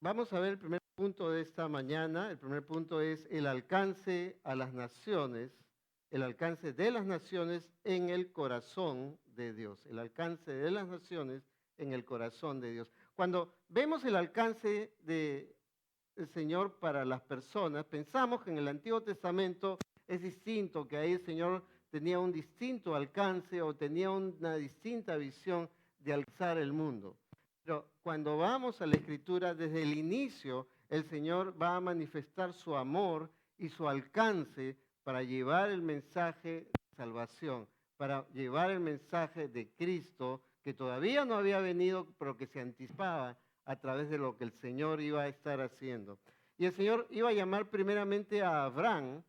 Vamos a ver el primer punto de esta mañana. El primer punto es el alcance a las naciones, el alcance de las naciones en el corazón de Dios. El alcance de las naciones en el corazón de Dios. Cuando vemos el alcance del Señor para las personas, pensamos que en el Antiguo Testamento es distinto, que ahí el Señor tenía un distinto alcance o tenía una distinta visión de alcanzar el mundo. Pero cuando vamos a la Escritura, desde el inicio, el Señor va a manifestar su amor y su alcance para llevar el mensaje de salvación, para llevar el mensaje de Cristo, que todavía no había venido, pero que se anticipaba a través de lo que el Señor iba a estar haciendo. Y el Señor iba a llamar primeramente a Abraham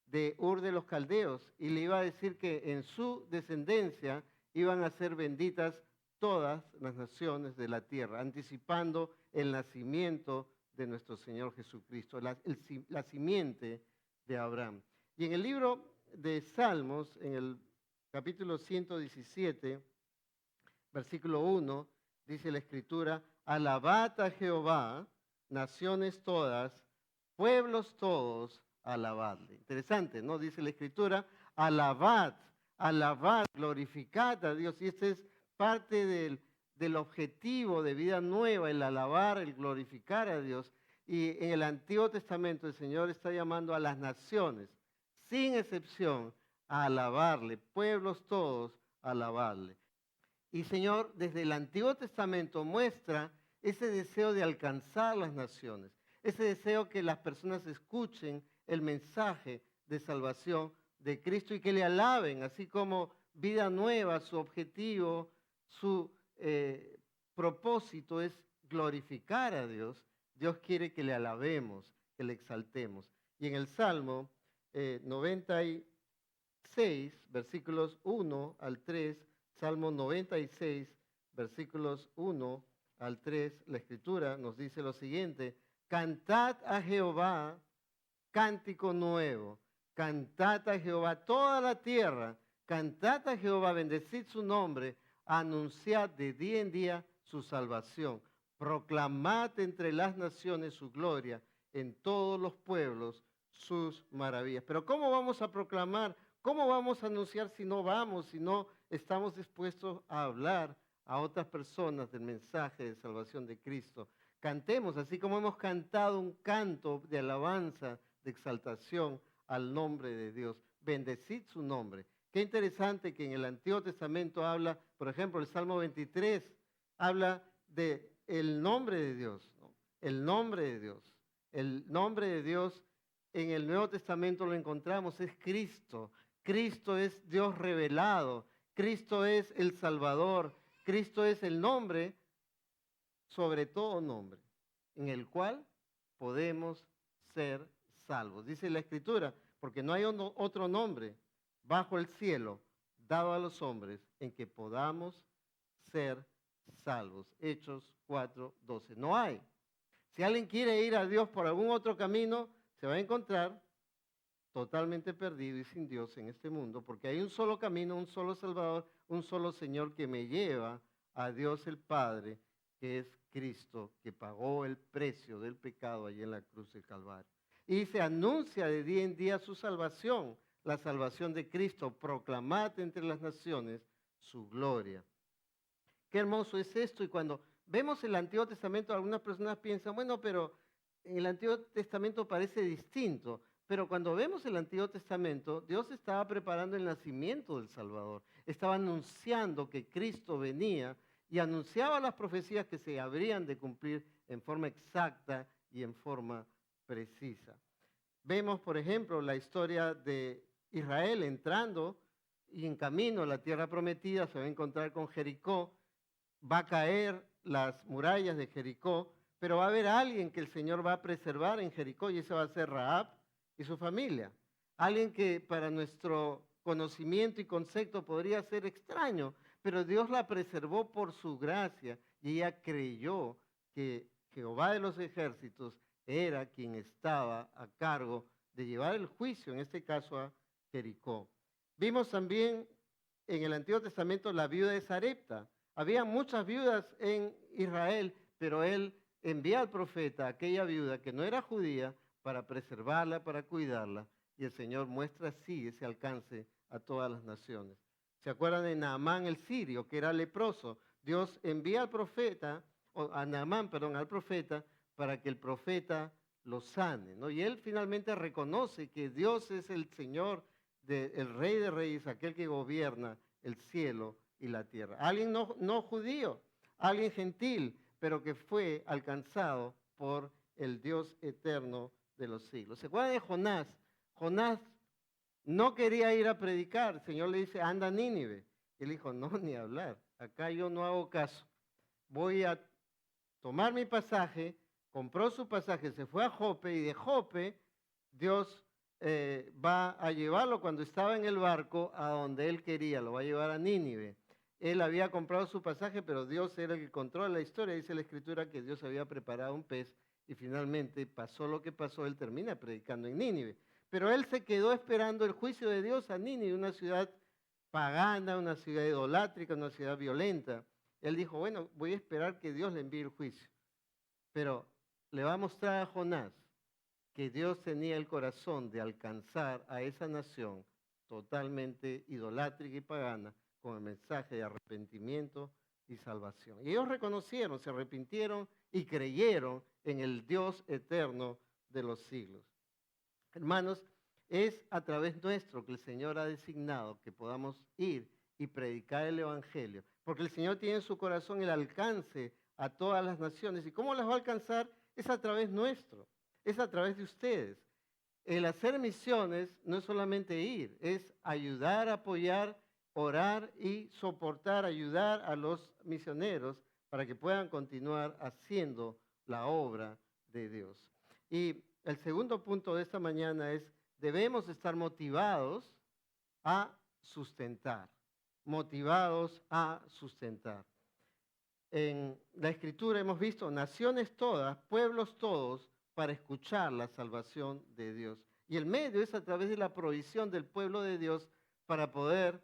de Ur de los Caldeos y le iba a decir que en su descendencia iban a ser benditas todas las naciones de la tierra, anticipando el nacimiento de nuestro Señor Jesucristo, la simiente de Abraham. Y en el libro de Salmos, en el capítulo 117, versículo 1, dice la Escritura: alabad a Jehová, naciones todas, pueblos todos, alabadle. Interesante, ¿no? Dice la Escritura: alabad, alabad, glorificad a Dios. Y este es parte del objetivo de vida nueva, el alabar, el glorificar a Dios. Y en el Antiguo Testamento el Señor está llamando a las naciones, sin excepción, a alabarle, pueblos todos, a alabarle. Y Señor, desde el Antiguo Testamento muestra ese deseo de alcanzar las naciones, ese deseo que las personas escuchen el mensaje de salvación de Cristo y que le alaben, así como vida nueva, su objetivo, su propósito es glorificar a Dios. Dios quiere que le alabemos, que le exaltemos. Y en el Salmo 96, versículos 1 al 3, Salmo 96, versículos 1 al 3, la Escritura nos dice lo siguiente: cantad a Jehová cántico nuevo, cantad a Jehová toda la tierra, cantad a Jehová, bendecid su nombre, anunciad de día en día su salvación, proclamad entre las naciones su gloria, en todos los pueblos sus maravillas. Pero ¿cómo vamos a proclamar? ¿Cómo vamos a anunciar si no vamos, si no estamos dispuestos a hablar a otras personas del mensaje de salvación de Cristo? Cantemos, así como hemos cantado un canto de alabanza, de exaltación al nombre de Dios. Bendecid su nombre. Qué interesante que en el Antiguo Testamento habla, por ejemplo, el Salmo 23, habla de el nombre de Dios, ¿no? El nombre de Dios. El nombre de Dios en el Nuevo Testamento lo encontramos, es Cristo. Cristo es Dios revelado. Cristo es el Salvador. Cristo es el nombre sobre todo nombre, en el cual podemos ser salvos. Dice la Escritura, porque no hay otro nombre bajo el cielo dado a los hombres en que podamos ser salvos. Hechos 4:12. No hay. Si alguien quiere ir a Dios por algún otro camino, se va a encontrar totalmente perdido y sin Dios en este mundo, porque hay un solo camino, un solo Salvador, un solo Señor que me lleva a Dios el Padre, que es Cristo, que pagó el precio del pecado allí en la cruz del Calvario. Y se anuncia de día en día su salvación, la salvación de Cristo, proclamad entre las naciones su gloria. Qué hermoso es esto. Y cuando vemos el Antiguo Testamento, algunas personas piensan, bueno, pero en el Antiguo Testamento parece distinto. Pero cuando vemos el Antiguo Testamento, Dios estaba preparando el nacimiento del Salvador. Estaba anunciando que Cristo venía y anunciaba las profecías que se habrían de cumplir en forma exacta y en forma precisa. Vemos, por ejemplo, la historia de Israel entrando y en camino a la tierra prometida, se va a encontrar con Jericó, va a caer las murallas de Jericó, pero va a haber alguien que el Señor va a preservar en Jericó y ese va a ser Rahab y su familia. Alguien que para nuestro conocimiento y concepto podría ser extraño, pero Dios la preservó por su gracia y ella creyó que Jehová de los ejércitos era quien estaba a cargo de llevar el juicio, en este caso a Jericó. Vimos también en el Antiguo Testamento la viuda de Sarepta. Había muchas viudas en Israel, pero él envía al profeta a aquella viuda que no era judía para preservarla, para cuidarla, y el Señor muestra así ese alcance a todas las naciones. ¿Se acuerdan de Naamán el sirio, que era leproso? Dios envía al profeta, o a Naamán, perdón, al profeta, para que el profeta lo sane, ¿no? Y él finalmente reconoce que Dios es el Señor, el Rey de Reyes, aquel que gobierna el cielo y la tierra. Alguien no judío, alguien gentil, pero que fue alcanzado por el Dios eterno de los siglos. ¿Se acuerdan de Jonás? Jonás no quería ir a predicar. El Señor le dice, anda a Nínive. Y él dijo, no, ni hablar. Acá yo no hago caso. Voy a tomar mi pasaje. Compró su pasaje, se fue a Jope, y de Jope Dios va a llevarlo cuando estaba en el barco a donde él quería. Lo va a llevar a Nínive. Él había comprado su pasaje, pero Dios era el que controla la historia. Dice la Escritura que Dios había preparado un pez y finalmente pasó lo que pasó. Él termina predicando en Nínive. Pero él se quedó esperando el juicio de Dios a Nínive, una ciudad pagana, una ciudad idolátrica, una ciudad violenta. Él dijo, bueno, voy a esperar que Dios le envíe el juicio. Pero le va a mostrar a Jonás que Dios tenía el corazón de alcanzar a esa nación totalmente idolátrica y pagana con el mensaje de arrepentimiento y salvación. Y ellos reconocieron, se arrepintieron y creyeron en el Dios eterno de los siglos. Hermanos, es a través nuestro que el Señor ha designado que podamos ir y predicar el Evangelio, porque el Señor tiene en su corazón el alcance a todas las naciones. ¿Y cómo las va a alcanzar? Es a través nuestro, es a través de ustedes. El hacer misiones no es solamente ir, es ayudar, apoyar, orar y soportar, ayudar a los misioneros para que puedan continuar haciendo la obra de Dios. Y el segundo punto de esta mañana es, debemos estar motivados a sustentar, motivados a sustentar. En la Escritura hemos visto naciones todas, pueblos todos, para escuchar la salvación de Dios. Y el medio es a través de la provisión del pueblo de Dios para poder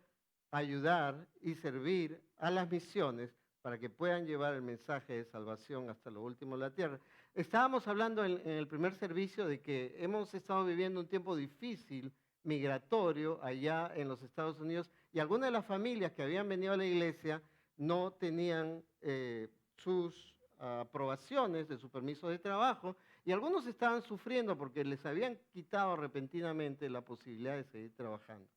ayudar y servir a las misiones para que puedan llevar el mensaje de salvación hasta lo último de la tierra. Estábamos hablando en el primer servicio de que hemos estado viviendo un tiempo difícil, migratorio, allá en los Estados Unidos, y algunas de las familias que habían venido a la iglesia no tenían sus aprobaciones de su permiso de trabajo, y algunos estaban sufriendo porque les habían quitado repentinamente la posibilidad de seguir trabajando.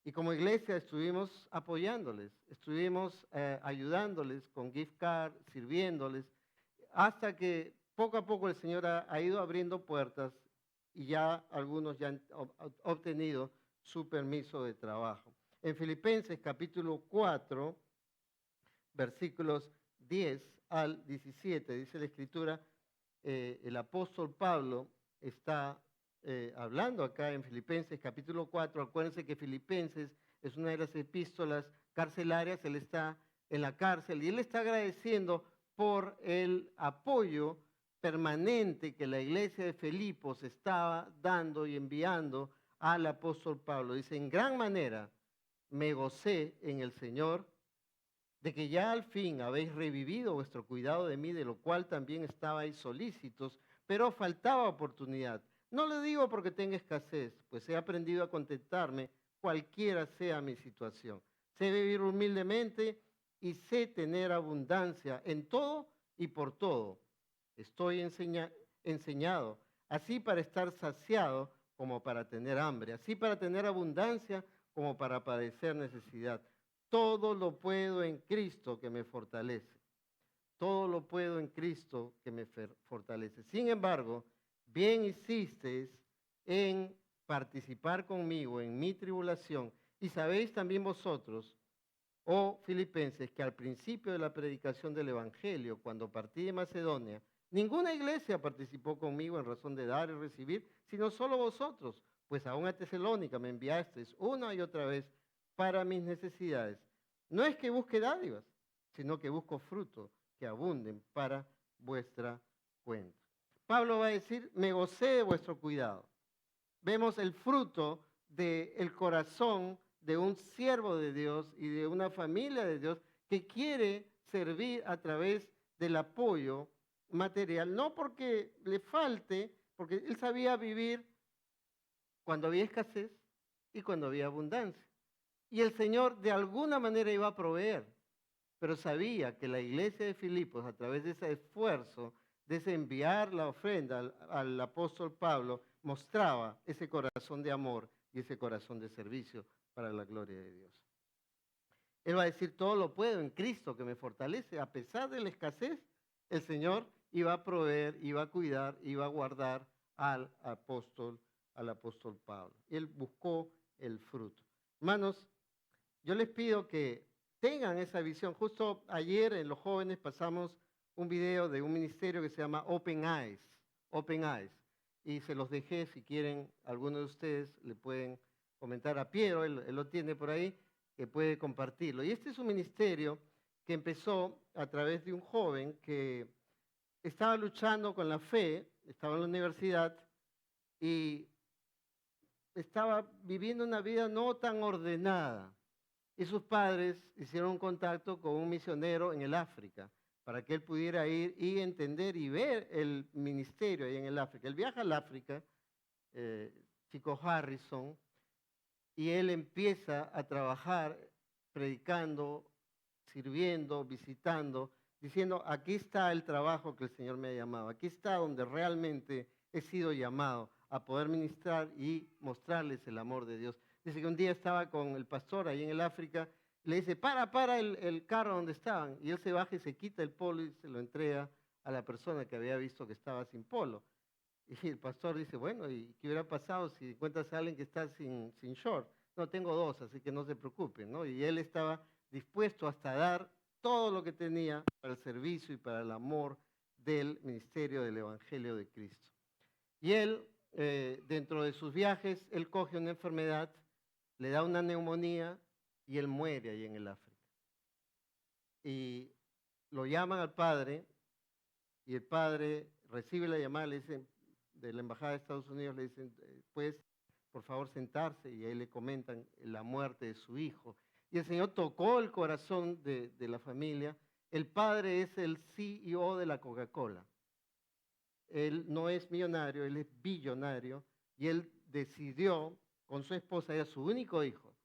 Y como iglesia estuvimos apoyándoles, estuvimos ayudándoles con gift card, sirviéndoles, hasta que poco a poco el Señor ha ido abriendo puertas y ya algunos ya han obtenido su permiso de trabajo. En Filipenses capítulo 4, versículos 10 al 17, dice la Escritura, el apóstol Pablo está hablando acá en Filipenses capítulo 4. Acuérdense que Filipenses es una de las epístolas carcelarias, él está en la cárcel y él está agradeciendo por el apoyo permanente que la iglesia de Filipos estaba dando y enviando al apóstol Pablo. Dice, en gran manera me gocé en el Señor de que ya al fin habéis revivido vuestro cuidado de mí, de lo cual también estabais solícitos, pero faltaba oportunidad. No lo digo porque tenga escasez, pues he aprendido a contentarme cualquiera sea mi situación. Sé vivir humildemente y sé tener abundancia en todo y por todo. Estoy enseñado, así para estar saciado como para tener hambre, así para tener abundancia como para padecer necesidad. Todo lo puedo en Cristo que me fortalece. Todo lo puedo en Cristo que me fortalece. Sin embargo, bien hicisteis en participar conmigo en mi tribulación. Y sabéis también vosotros, oh filipenses, que al principio de la predicación del Evangelio, cuando partí de Macedonia, ninguna iglesia participó conmigo en razón de dar y recibir, sino solo vosotros, pues aún a Tesalónica me enviasteis una y otra vez para mis necesidades. No es que busque dádivas, sino que busco fruto que abunden para vuestra cuenta. Pablo va a decir, me gocé de vuestro cuidado. Vemos el fruto del corazón de un siervo de Dios y de una familia de Dios que quiere servir a través del apoyo material, no porque le falte, porque él sabía vivir cuando había escasez y cuando había abundancia. Y el Señor de alguna manera iba a proveer, pero sabía que la iglesia de Filipos, a través de ese esfuerzo, de ese enviar la ofrenda al apóstol Pablo, mostraba ese corazón de amor y ese corazón de servicio para la gloria de Dios. Él va a decir, todo lo puedo en Cristo que me fortalece. A pesar de la escasez, el Señor iba a proveer, iba a cuidar, iba a guardar al apóstol Pablo. Él buscó el fruto. Hermanos, yo les pido que tengan esa visión. Justo ayer en Los Jóvenes pasamos un video de un ministerio que se llama Open Eyes. Open Eyes. Y se los dejé, si quieren, algunos de ustedes le pueden comentar a Piero, él lo tiene por ahí, que puede compartirlo. Y este es un ministerio que empezó a través de un joven que estaba luchando con la fe, estaba en la universidad y estaba viviendo una vida no tan ordenada. Y sus padres hicieron un contacto con un misionero en el África para que él pudiera ir y entender y ver el ministerio ahí en el África. Él viaja al África, Chico Harrison, y él empieza a trabajar predicando, sirviendo, visitando, diciendo, aquí está el trabajo que el Señor me ha llamado, aquí está donde realmente he sido llamado a poder ministrar y mostrarles el amor de Dios. Dice que un día estaba con el pastor ahí en el África, le dice, para el carro donde estaban, y él se baja y se quita el polo y se lo entrega a la persona que había visto que estaba sin polo. Y el pastor dice, bueno, ¿y qué hubiera pasado si encuentras a alguien que está sin short? No, tengo dos, así que no se preocupen, ¿no? Y él estaba dispuesto hasta a dar todo lo que tenía para el servicio y para el amor del ministerio del Evangelio de Cristo. Y él, dentro de sus viajes, él coge una enfermedad, le da una neumonía y él muere ahí en el África. Y lo llaman al padre y el padre recibe la llamada, le dicen, de la Embajada de Estados Unidos, le dicen, pues, por favor, sentarse, y ahí le comentan la muerte de su hijo. Y el Señor tocó el corazón de la familia. El padre es el CEO de la Coca-Cola. Él no es millonario, él es billonario, y él decidió, con su esposa, era su único hijo,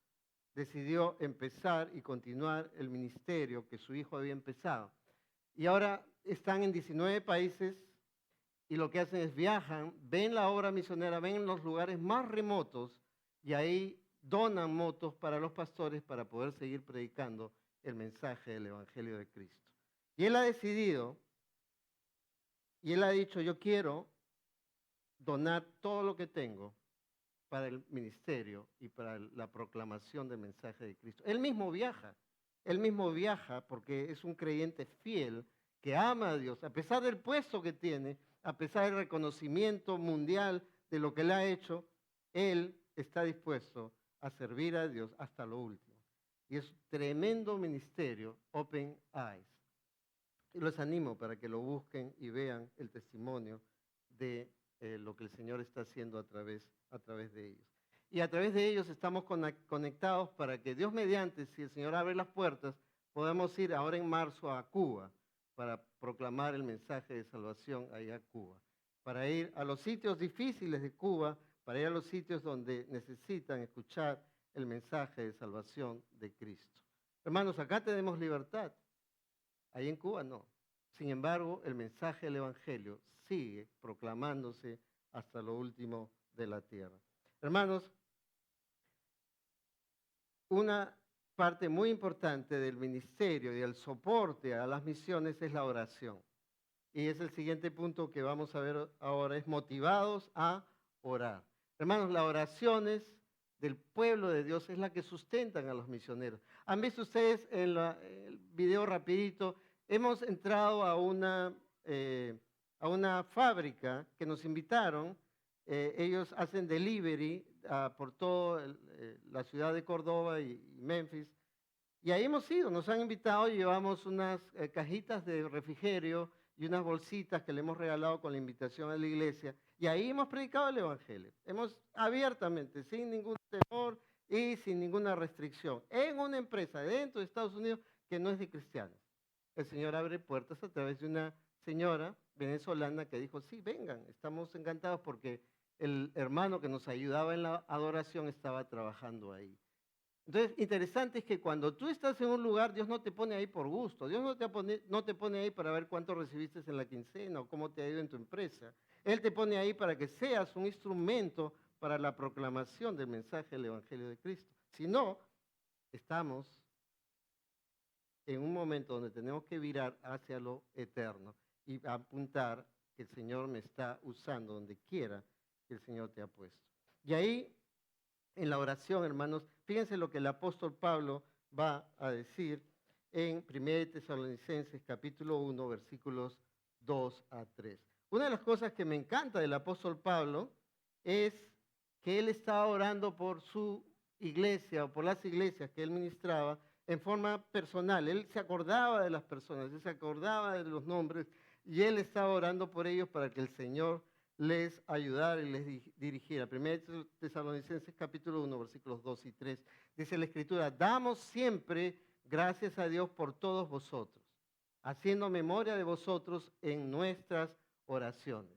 decidió empezar y continuar el ministerio que su hijo había empezado. Y ahora están en 19 países y lo que hacen es viajan, ven la obra misionera, ven los lugares más remotos y ahí donan motos para los pastores para poder seguir predicando el mensaje del Evangelio de Cristo. Y él ha decidido, y él ha dicho, yo quiero donar todo lo que tengo para el ministerio y para la proclamación del mensaje de Cristo. Él mismo viaja porque es un creyente fiel que ama a Dios, a pesar del puesto que tiene, a pesar del reconocimiento mundial de lo que él ha hecho, él está dispuesto a servir a Dios hasta lo último. Y es tremendo ministerio, Open Eyes. Y los animo para que lo busquen y vean el testimonio de lo que el Señor está haciendo a través de ellos. Y a través de ellos estamos conectados para que Dios mediante, si el Señor abre las puertas, podamos ir ahora en marzo a Cuba para proclamar el mensaje de salvación allá a Cuba, para ir a los sitios difíciles de Cuba, para ir a los sitios donde necesitan escuchar el mensaje de salvación de Cristo. Hermanos, acá tenemos libertad, ahí en Cuba no. Sin embargo, el mensaje del Evangelio sigue proclamándose hasta lo último de la tierra. Hermanos, una parte muy importante del ministerio y el soporte a las misiones es la oración. Y es el siguiente punto que vamos a ver ahora, es motivados a orar. Hermanos, las oraciones del pueblo de Dios es la que sustentan a los misioneros. ¿Han visto ustedes en el video rapidito? Hemos entrado a una fábrica que nos invitaron. Ellos hacen delivery por toda la ciudad de Córdoba y Memphis. Y ahí hemos ido, nos han invitado, llevamos unas cajitas de refrigerio y unas bolsitas que le hemos regalado con la invitación a la iglesia. Y ahí hemos predicado el Evangelio. Hemos abiertamente, sin ningún temor y sin ninguna restricción, en una empresa dentro de Estados Unidos que no es de cristianos. El Señor abre puertas a través de una señora venezolana que dijo, sí, vengan, estamos encantados porque el hermano que nos ayudaba en la adoración estaba trabajando ahí. Entonces, interesante es que cuando tú estás en un lugar, Dios no te pone ahí por gusto. Dios no te pone ahí para ver cuánto recibiste en la quincena o cómo te ha ido en tu empresa. Él te pone ahí para que seas un instrumento para la proclamación del mensaje del Evangelio de Cristo. Si no, estamos en un momento donde tenemos que virar hacia lo eterno y apuntar que el Señor me está usando donde quiera que el Señor te ha puesto. Y ahí, en la oración, hermanos, fíjense lo que el apóstol Pablo va a decir en 1 Tesalonicenses capítulo 1, versículos 2 a 3. Una de las cosas que me encanta del apóstol Pablo es que él estaba orando por su iglesia o por las iglesias que él ministraba en forma personal. Él se acordaba de las personas, él se acordaba de los nombres y él estaba orando por ellos para que el Señor les ayudara y les dirigiera. 1 Tesalonicenses capítulo 1, versículos 2 y 3. Dice la Escritura, damos siempre gracias a Dios por todos vosotros, haciendo memoria de vosotros en nuestras oraciones.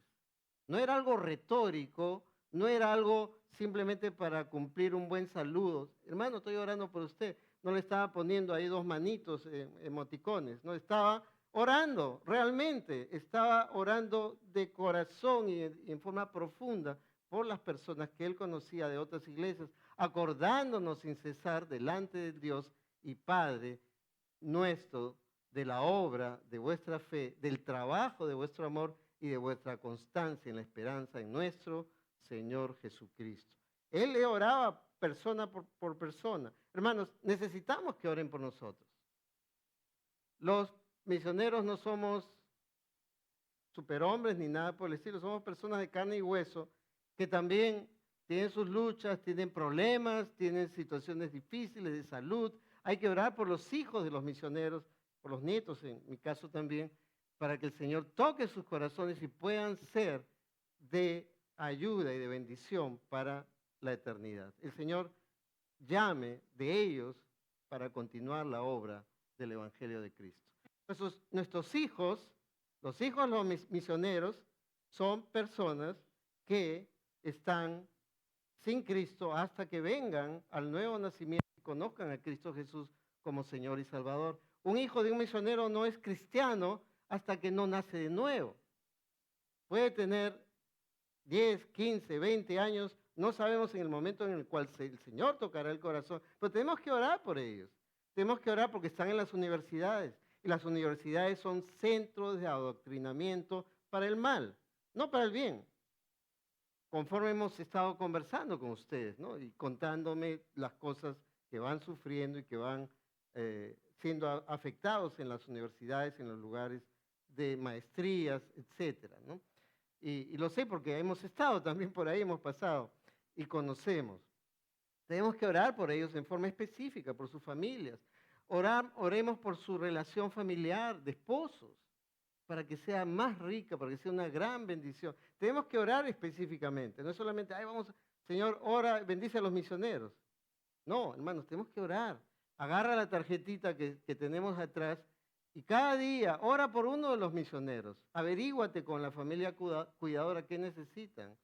No era algo retórico, no era algo simplemente para cumplir un buen saludo. Hermano, estoy orando por usted. No le estaba poniendo ahí dos manitos, emoticones. No, estaba orando, realmente. Estaba orando de corazón y en forma profunda por las personas que él conocía de otras iglesias, acordándonos sin cesar delante de Dios y Padre nuestro, de la obra de vuestra fe, del trabajo de vuestro amor y de vuestra constancia en la esperanza en nuestro Señor Jesucristo. Él le oraba persona por persona. Hermanos, necesitamos que oren por nosotros. Los misioneros no somos superhombres ni nada por el estilo, somos personas de carne y hueso que también tienen sus luchas, tienen problemas, tienen situaciones difíciles de salud. Hay que orar por los hijos de los misioneros, por los nietos en mi caso también, para que el Señor toque sus corazones y puedan ser de ayuda y de bendición para la eternidad. El Señor llame de ellos para continuar la obra del Evangelio de Cristo. Nuestros hijos, los hijos de los misioneros, son personas que están sin Cristo hasta que vengan al nuevo nacimiento y conozcan a Cristo Jesús como Señor y Salvador. Un hijo de un misionero no es cristiano hasta que no nace de nuevo. Puede tener 10, 15, 20 años, no sabemos en el momento en el cual el Señor tocará el corazón, pero tenemos que orar por ellos. Tenemos que orar porque están en las universidades y las universidades son centros de adoctrinamiento para el mal, no para el bien. Conforme hemos estado conversando con ustedes, ¿no? Y contándome las cosas que van sufriendo y que van siendo afectados en las universidades, en los lugares de maestrías, etcétera, ¿no? Y lo sé porque hemos estado también por ahí, hemos pasado y conocemos. Tenemos que orar por ellos en forma específica, por sus familias. Oremos por su relación familiar de esposos, para que sea más rica, para que sea una gran bendición. Tenemos que orar específicamente, no es solamente, ay, vamos, Señor, ora, bendice a los misioneros. No, hermanos, tenemos que orar. Agarra la tarjetita que tenemos atrás y cada día ora por uno de los misioneros. Averíguate con la familia cuidadora qué necesitan.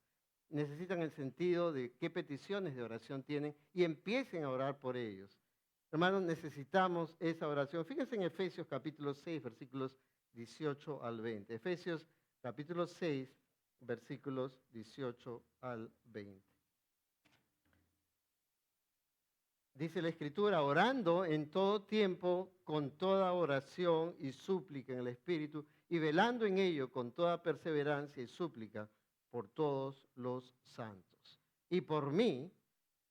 Necesitan el sentido de qué peticiones de oración tienen y empiecen a orar por ellos. Hermanos, necesitamos esa oración. Fíjense en Efesios capítulo 6, versículos 18 al 20. Efesios capítulo 6, versículos 18 al 20. Dice la Escritura, orando en todo tiempo, con toda oración y súplica en el Espíritu, y velando en ello con toda perseverancia y súplica por todos los santos. Y por mí,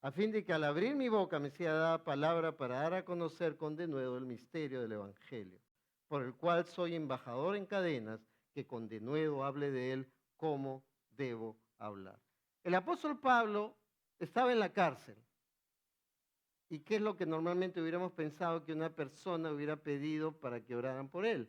a fin de que al abrir mi boca me sea dada palabra para dar a conocer con denuedo el misterio del Evangelio, por el cual soy embajador en cadenas, que con denuedo hable de él como debo hablar. El apóstol Pablo estaba en la cárcel. ¿Y qué es lo que normalmente hubiéramos pensado que una persona hubiera pedido para que oraran por él?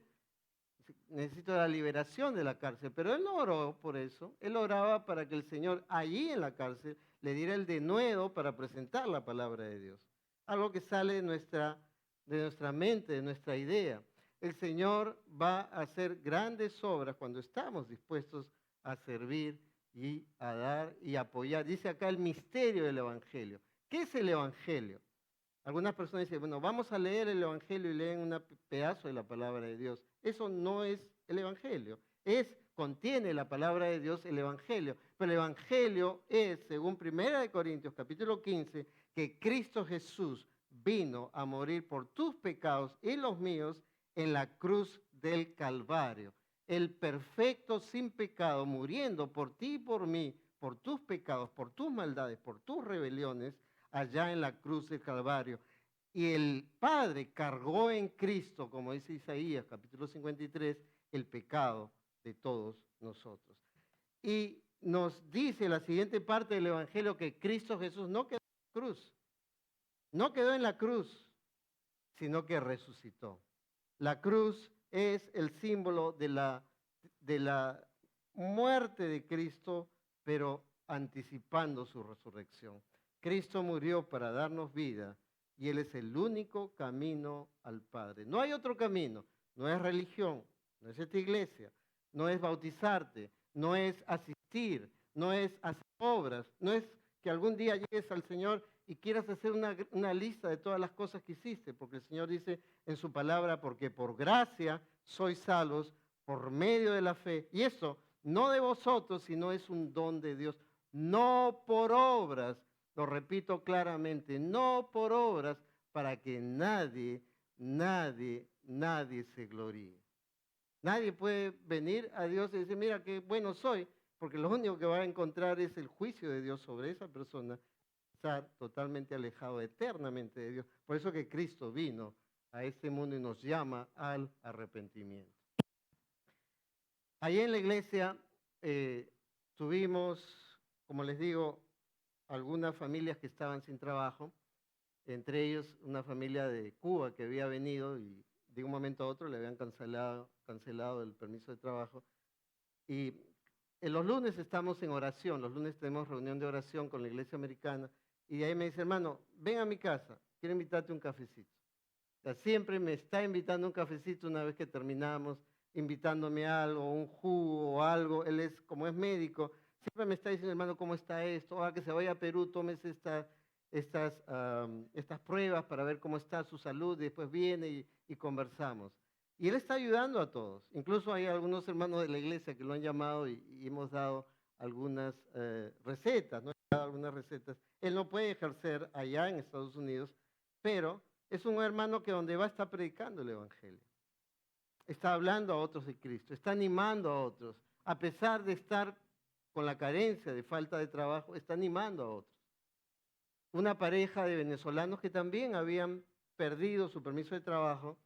Necesito la liberación de la cárcel, pero él no oró por eso. Él oraba para que el Señor allí en la cárcel le diera el denuedo para presentar la palabra de Dios. Algo que sale de nuestra mente, de nuestra idea. el Señor va a hacer grandes obras cuando estamos dispuestos a servir y a dar y apoyar. Dice acá el misterio del Evangelio. ¿Qué es el Evangelio? Algunas personas dicen, bueno, vamos a leer el Evangelio y leen un pedazo de la palabra de Dios. Eso no es el Evangelio. Contiene la palabra de Dios el Evangelio. Pero el Evangelio es, según 1 Corintios capítulo 15, que Cristo Jesús vino a morir por tus pecados y los míos en la cruz del Calvario. El perfecto sin pecado, muriendo por ti y por mí, por tus pecados, por tus maldades, por tus rebeliones, allá en la cruz del Calvario. Y el Padre cargó en Cristo, como dice Isaías capítulo 53, el pecado de todos nosotros. Y nos dice la siguiente parte del Evangelio que Cristo Jesús no quedó en la cruz, no quedó en la cruz, sino que resucitó. La cruz es el símbolo de la muerte de Cristo, pero anticipando su resurrección. Cristo murió para darnos vida y Él es el único camino al Padre. No hay otro camino, no es religión, no es esta iglesia, no es bautizarte, no es asistir, no es hacer obras, no es que algún día llegues al Señor y quieras hacer una lista de todas las cosas que hiciste, porque el Señor dice en su palabra, porque por gracia sois salvos por medio de la fe. Y eso no de vosotros, sino es un don de Dios, no por obras, lo repito claramente, no por obras para que nadie se gloríe. Nadie puede venir a Dios y decir, mira qué bueno soy, porque lo único que va a encontrar es el juicio de Dios sobre esa persona, estar totalmente alejado eternamente de Dios. Por eso que Cristo vino a este mundo y nos llama al arrepentimiento. Allí en la iglesia tuvimos, como les digo, algunas familias que estaban sin trabajo, entre ellos una familia de Cuba que había venido y de un momento a otro le habían cancelado el permiso de trabajo. Y en los lunes estamos en oración, los lunes tenemos reunión de oración con la iglesia americana, y de ahí me dice, hermano, ven a mi casa, quiero invitarte a un cafecito. O sea, siempre me está invitando a un cafecito una vez que terminamos, invitándome a algo, un jugo o algo. Él como es médico, siempre me está diciendo, hermano, ¿cómo está esto? Ahora que se vaya a Perú, tómese estas pruebas para ver cómo está su salud, y después viene y conversamos. Y él está ayudando a todos. Incluso hay algunos hermanos de la iglesia que lo han llamado y hemos dado algunas recetas, ¿no? Algunas recetas. Él no puede ejercer allá en Estados Unidos, pero es un hermano que donde va está predicando el Evangelio. Está hablando a otros de Cristo, está animando a otros. A pesar de estar con la carencia de falta de trabajo, está animando a otros. Una pareja de venezolanos que también habían perdido su permiso de trabajo,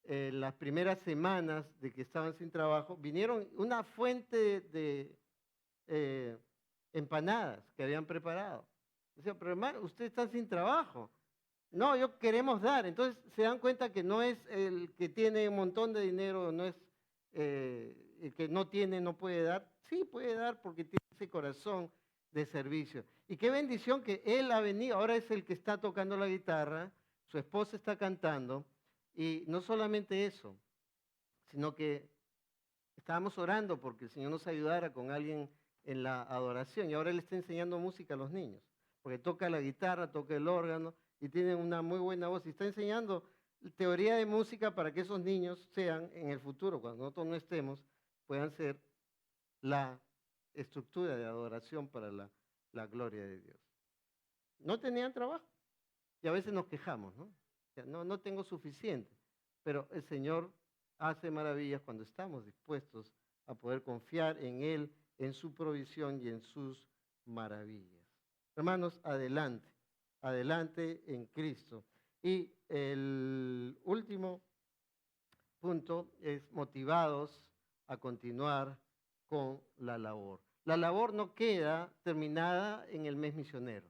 las primeras semanas de que estaban sin trabajo, vinieron una fuente de empanadas que habían preparado. Decía, pero hermano, usted está sin trabajo. No, yo queremos dar. Entonces se dan cuenta que no es el que tiene un montón de dinero, no es el que no tiene, no puede dar. Sí puede dar porque tiene ese corazón de servicio. Y qué bendición que él ha venido, ahora es el que está tocando la guitarra, su esposa está cantando, y no solamente eso, sino que estábamos orando porque el Señor nos ayudara con alguien en la adoración, y ahora él está enseñando música a los niños, porque toca la guitarra, toca el órgano, y tiene una muy buena voz, y está enseñando teoría de música para que esos niños sean, en el futuro, cuando nosotros no estemos, puedan ser la estructura de adoración para la gloria de Dios. No tenían trabajo, y a veces nos quejamos, ¿no? O sea, no tengo suficiente, pero el Señor hace maravillas cuando estamos dispuestos a poder confiar en Él, en su provisión y en sus maravillas. Hermanos, adelante, adelante en Cristo. Y el último punto es motivados a continuar con la labor. La labor no queda terminada en el mes misionero.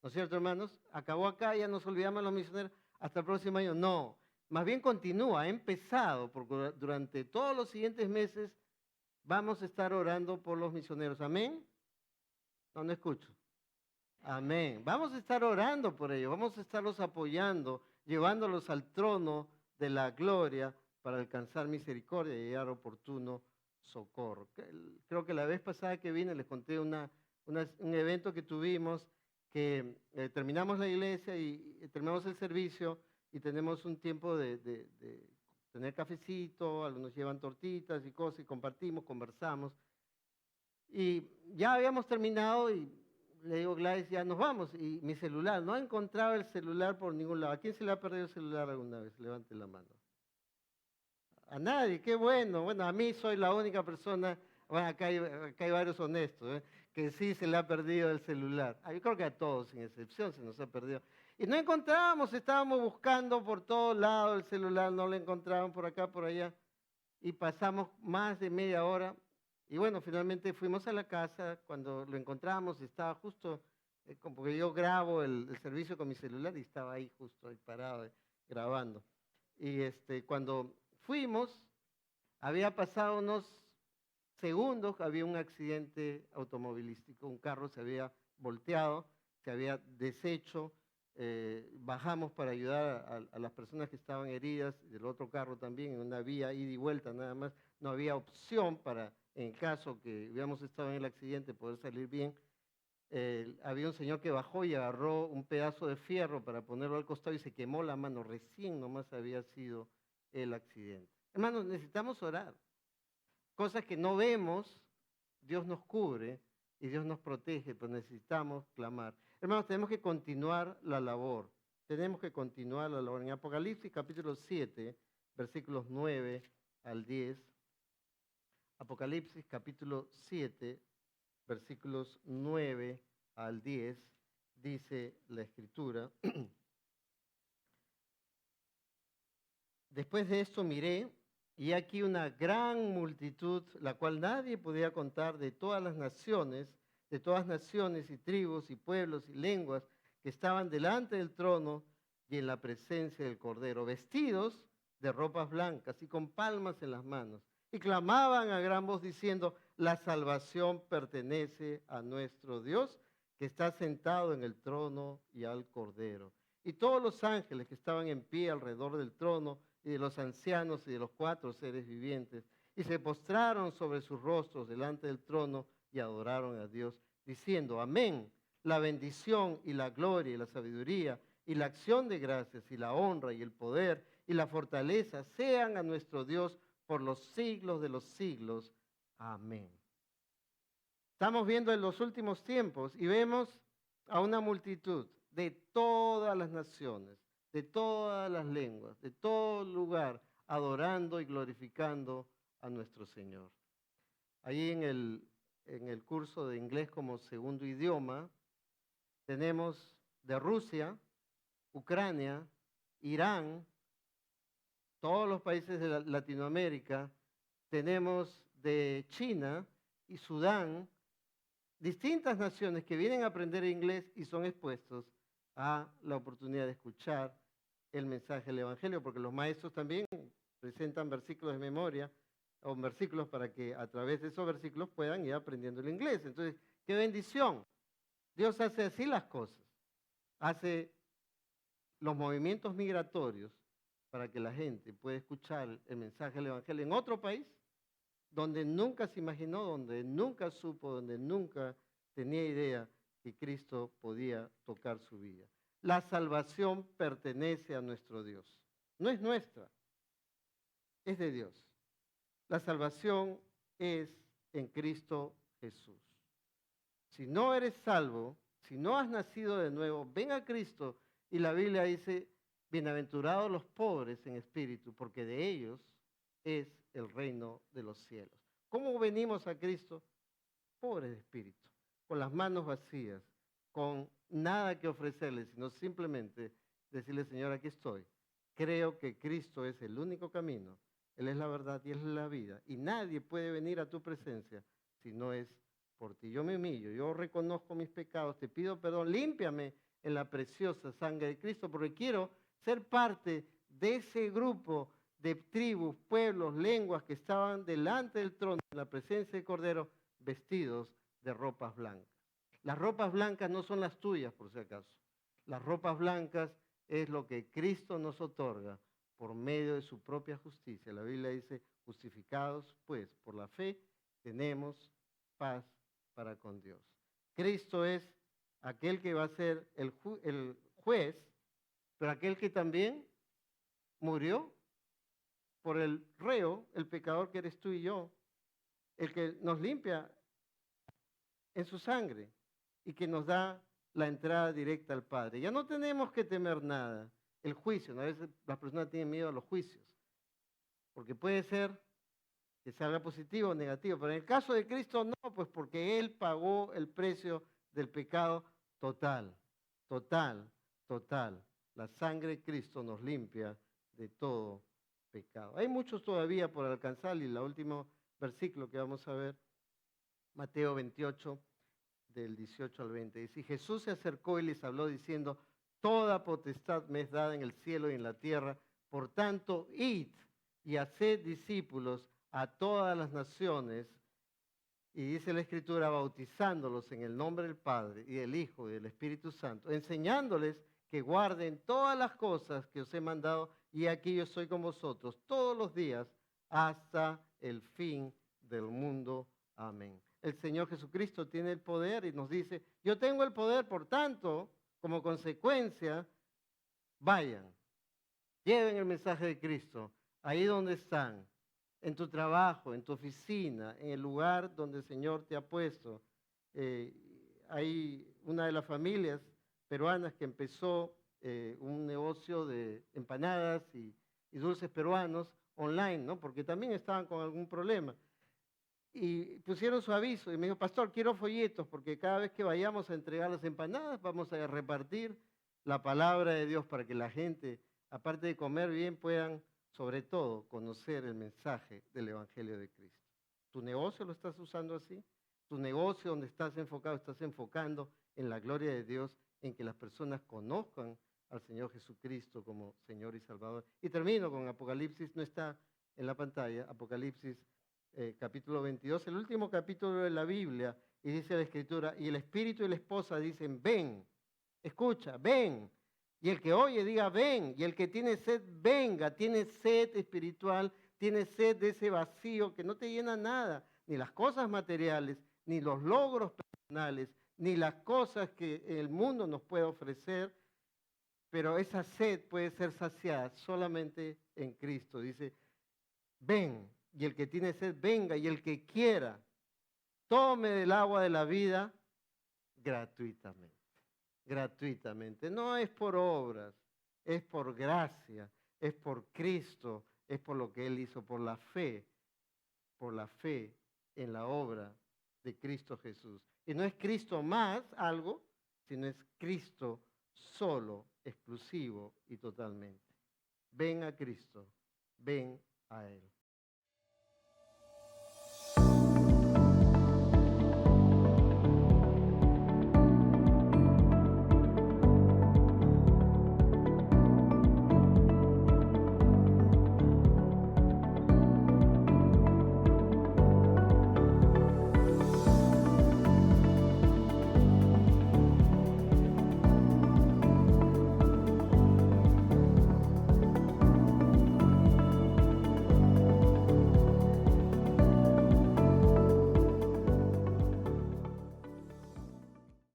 ¿No es cierto, hermanos? Acabó acá, ya nos olvidamos de los misioneros, hasta el próximo año. No, más bien continúa, ha empezado, porque durante todos los siguientes meses vamos a estar orando por los misioneros. ¿Amén? No escucho. Amén. Vamos a estar orando por ellos, vamos a estarlos apoyando, llevándolos al trono de la gloria para alcanzar misericordia y hallar oportuno socorro. Creo que la vez pasada que vine les conté un evento que tuvimos, que terminamos la iglesia y terminamos el servicio y tenemos un tiempo de tener cafecito, algunos llevan tortitas y cosas y compartimos, conversamos. Y ya habíamos terminado y le digo, Gladys, ya nos vamos. Y mi celular, no encontraba el celular por ningún lado. ¿A quién se le ha perdido el celular alguna vez? Levante la mano. A nadie, qué bueno. Bueno, a mí soy la única persona, bueno, acá hay varios honestos, que sí se le ha perdido el celular. Yo creo que a todos, sin excepción, se nos ha perdido. Y no encontrábamos, estábamos buscando por todos lados el celular, no lo encontraban por acá, por allá. Y pasamos más de media hora. Y bueno, finalmente fuimos a la casa. Cuando lo encontramos, estaba justo, porque yo grabo el servicio con mi celular y estaba ahí justo, ahí parado, grabando. Y cuando fuimos, había pasado unos segundos, había un accidente automovilístico, un carro se había volteado, se había deshecho, bajamos para ayudar a las personas que estaban heridas, del otro carro también, en una vía ida y vuelta nada más, no había opción para, en caso que hubiéramos estado en el accidente, poder salir bien. Había un señor que bajó y agarró un pedazo de fierro para ponerlo al costado y se quemó la mano, recién nomás había sido el accidente. Hermanos, necesitamos orar. Cosas que no vemos, Dios nos cubre y Dios nos protege, pero necesitamos clamar. Hermanos, tenemos que continuar la labor. Tenemos que continuar la labor. En Apocalipsis capítulo 7, versículos 9 al 10. Apocalipsis capítulo 7, versículos 9 al 10, dice la Escritura. Después de esto miré, y aquí una gran multitud, la cual nadie podía contar, de todas las naciones y tribus y pueblos y lenguas, que estaban delante del trono y en la presencia del Cordero, vestidos de ropas blancas y con palmas en las manos, y clamaban a gran voz diciendo: la salvación pertenece a nuestro Dios, que está sentado en el trono y al Cordero. Y todos los ángeles que estaban en pie alrededor del trono, y de los ancianos y de los 4 seres vivientes, y se postraron sobre sus rostros delante del trono y adoraron a Dios, diciendo: amén, la bendición y la gloria y la sabiduría y la acción de gracias y la honra y el poder y la fortaleza sean a nuestro Dios por los siglos de los siglos. Amén. Estamos viendo en los últimos tiempos y vemos a una multitud de todas las naciones, de todas las lenguas, de todo lugar, adorando y glorificando a nuestro Señor. Ahí en el curso de inglés como segundo idioma, tenemos de Rusia, Ucrania, Irán, todos los países de Latinoamérica, tenemos de China y Sudán, distintas naciones que vienen a aprender inglés y son expuestos a la oportunidad de escuchar el mensaje del Evangelio, porque los maestros también presentan versículos de memoria o versículos para que a través de esos versículos puedan ir aprendiendo el inglés. Entonces, qué bendición. Dios hace así las cosas. Hace los movimientos migratorios para que la gente pueda escuchar el mensaje del Evangelio en otro país donde nunca se imaginó, donde nunca supo, donde nunca tenía idea que Cristo podía tocar su vida. La salvación pertenece a nuestro Dios. No es nuestra, es de Dios. La salvación es en Cristo Jesús. Si no eres salvo, si no has nacido de nuevo, ven a Cristo, y la Biblia dice: bienaventurados los pobres en espíritu, porque de ellos es el reino de los cielos. ¿Cómo venimos a Cristo? Pobres de espíritu, con las manos vacías, con nada que ofrecerle, sino simplemente decirle: Señor, aquí estoy. Creo que Cristo es el único camino, Él es la verdad y Él es la vida. Y nadie puede venir a tu presencia si no es por ti. Yo me humillo, yo reconozco mis pecados, te pido perdón, límpiame en la preciosa sangre de Cristo, porque quiero ser parte de ese grupo de tribus, pueblos, lenguas que estaban delante del trono en la presencia del Cordero, vestidos de ropas blancas. Las ropas blancas no son las tuyas, por si acaso. Las ropas blancas es lo que Cristo nos otorga por medio de su propia justicia. La Biblia dice, justificados pues por la fe, tenemos paz para con Dios. Cristo es aquel que va a ser el juez, pero aquel que también murió por el reo, el pecador que eres tú y yo, el que nos limpia en su sangre y que nos da la entrada directa al Padre. Ya no tenemos que temer nada. El juicio, ¿no? A veces las personas tienen miedo a los juicios, porque puede ser que salga positivo o negativo, pero en el caso de Cristo no, pues porque Él pagó el precio del pecado total, total, total. La sangre de Cristo nos limpia de todo pecado. Hay muchos todavía por alcanzar y el último versículo que vamos a ver, Mateo 28, del 18 al 20. Dice, y Jesús se acercó y les habló diciendo, toda potestad me es dada en el cielo y en la tierra, por tanto, id y haced discípulos a todas las naciones, y dice la Escritura, bautizándolos en el nombre del Padre y del Hijo y del Espíritu Santo, enseñándoles que guarden todas las cosas que os he mandado, y aquí yo estoy con vosotros todos los días hasta el fin del mundo. Amén. El Señor Jesucristo tiene el poder y nos dice, yo tengo el poder, por tanto, como consecuencia, vayan, lleven el mensaje de Cristo ahí donde están, en tu trabajo, en tu oficina, en el lugar donde el Señor te ha puesto. Hay una de las familias peruanas que empezó un negocio de empanadas y dulces peruanos online, ¿no? Porque también estaban con algún problema. Y pusieron su aviso y me dijo, pastor, quiero folletos porque cada vez que vayamos a entregar las empanadas vamos a repartir la palabra de Dios para que la gente, aparte de comer bien, puedan sobre todo conocer el mensaje del Evangelio de Cristo. ¿Tu negocio lo estás usando así? ¿Tu negocio donde estás enfocando en la gloria de Dios, en que las personas conozcan al Señor Jesucristo como Señor y Salvador? Y termino con Apocalipsis, no está en la pantalla, Apocalipsis capítulo 22, el último capítulo de la Biblia, y dice la Escritura, y el Espíritu y la esposa dicen, ven, escucha, ven. Y el que oye diga, ven. Y el que tiene sed, venga. Tiene sed espiritual, tiene sed de ese vacío que no te llena nada, ni las cosas materiales, ni los logros personales, ni las cosas que el mundo nos puede ofrecer, pero esa sed puede ser saciada solamente en Cristo. Dice, ven. Y el que tiene sed, venga. Y el que quiera, tome del agua de la vida gratuitamente. Gratuitamente. No es por obras, es por gracia, es por Cristo, es por lo que Él hizo, por la fe en la obra de Cristo Jesús. Y no es Cristo más algo, sino es Cristo solo, exclusivo y totalmente. Ven a Cristo, ven a Él.